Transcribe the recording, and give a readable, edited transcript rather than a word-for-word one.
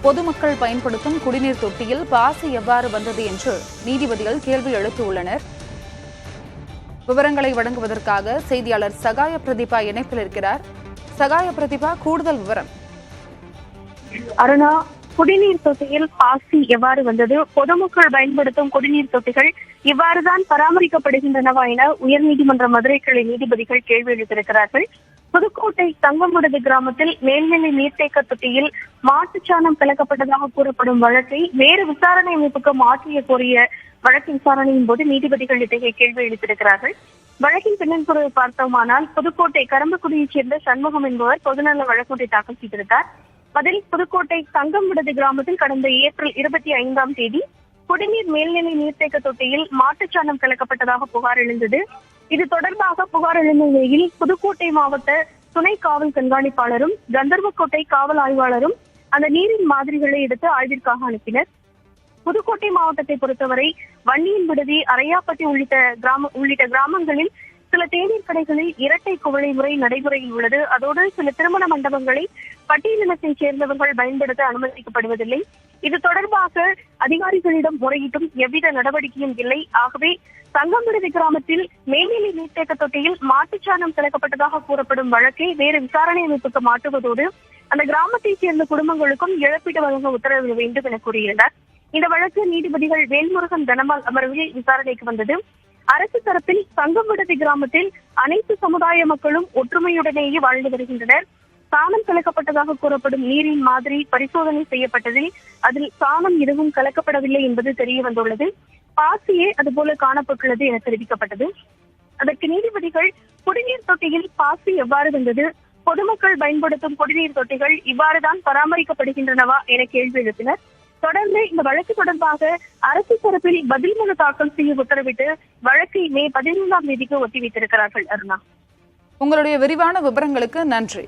பொதுமக்கள் பயன்படுத்தும் குடிநீர் தொட்டியில் பாசி எவ்வாறு வந்தது என்று நீதிபதிகள் கேள்வி எழுப்பியுள்ளனர். விவரங்களை வழங்குவதற்காக செய்தியாளர் சகாய பிரதீபா இணைப்பில் இருக்கிறார். சகாய பிரதீபா, கூடுதல் விவரம். அருணா, குடிநீர் தொட்டியில் பாசி எவ்வாறு வந்தது, பொதுமக்கள் பயன்படுத்தும் குடிநீர் தொட்டிகள் இவ்வாறுதான் பராமரிக்கப்படுகின்றனவா என உயர்நீதிமன்ற மதுரை கிளை நீதிபதிகள் கேள்வி எழுப்பியிருக்கிறார்கள். புதுக்கோட்டை தங்கமுடது கிராமத்தில் மேல்நிலை நீர்த்தேக்க தொட்டியில் மாட்டுச்சாணம் கலக்கப்பட்டதாக கூறப்படும் வழக்கை வேறு விசாரணை அமைப்புக்கு மாற்றிய கோரிய வழக்கு விசாரணையின் போது நீதிபதிகள் இத்தகைய கேள்வி எழுப்பியிருக்கிறார்கள். வழக்கின் பின்னன்புறவை பார்த்தோமானால், புதுக்கோட்டை கரம்பக்குடியைச் சேர்ந்த சண்முகம் என்பவர் பொதுநல வழக்கு தாக்கல் செய்திருந்தார். அதில் புதுக்கோட்டை தங்கமுடது கிராமத்தில் கடந்த ஏப்ரல் 25 குடிநீர் மேல்நிலை நீர்த்தேக்க தொட்டியில் மாட்டுச்சாணம் கலக்கப்பட்டதாக புகார் எழுந்தது. இது தொடர்பாக புகார் எழுந்த நிலையில் புதுக்கோட்டை மாவட்ட துணை காவல் கண்காணிப்பாளரும் கந்தர்வக்கோட்டை காவல் ஆய்வாளரும் அந்த நீரின் மாதிரிகளை எடுத்து ஆய்விற்காக அனுப்பினர். புதுக்கோட்டை மாவட்டத்தை பொறுத்தவரை வன்னியின் விடுதி, அரையாப்பட்டி உள்ளிட்ட கிராமங்களில் சில தேநீர் கடைகளில் இரட்டை குவளை முறை நடைமுறையில் உள்ளது. அதோடு சில திருமண மண்டபங்களை பட்டியலினத்தைச் சேர்ந்தவர்கள் பயன்படுத்த அனுமதிக்கப்படுவதில்லை. இது தொடர்பாக அதிகாரிகளிடம் முறையிட்டும் எவ்வித நடவடிக்கையும் இல்லை. ஆகவே தங்கமுடது கிராமத்தில் மேல்நிலை நீர்த்தேக்க தொட்டியில் மாட்டுச்சாணம் கலக்கப்பட்டதாக கூறப்படும் வழக்கை வேறு விசாரணை அமைப்புக்கு மாற்றுவதோடு அந்த கிராமத்தைச் சேர்ந்த குடும்பங்களுக்கும் இழப்பீடு வழங்க உத்தரவிட வேண்டும் என கூறியிருந்தார். இந்த வழக்கு நீதிபதிகள் வேல்முருகன் தனபால் அமர்வில் விசாரணைக்கு வந்தது. அரசு தரப்பில் தங்கமுடது கிராமத்தில் அனைத்து சமுதாய மக்களும் ஒற்றுமையுடனேயே வாழ்ந்து வருகின்றனர். சாணம் கலக்கப்பட்டதாக கூறப்படும் நீரின் மாதிரி பரிசோதனை செய்யப்பட்டதில் அதில் சாணம் எதுவும் கலக்கப்படவில்லை என்பது தெரிய வந்துள்ளது. பாசியே அதுபோல காணப்பட்டுள்ளது என தெரிவிக்கப்பட்டது. அதற்கு நீதிபதிகள் குடிநீர் தொட்டியில் பாசி எவ்வாறு வந்தது, பொதுமக்கள் பயன்படுத்தும் குடிநீர் தொட்டிகள் இவ்வாறுதான் பராமரிக்கப்படுகின்றனவா என கேள்வி எழுப்பினர். தொடர்ந்து இந்த வழக்கு தொடர்பாக அரசு தரப்பில் பதில் மனு தாக்கல் செய்ய உத்தரவிட்டு வழக்கை மே 15 ஒத்திவைத்திருக்கிறார்கள். அருணா, உங்களுடைய விரிவான விவரங்களுக்கு நன்றி.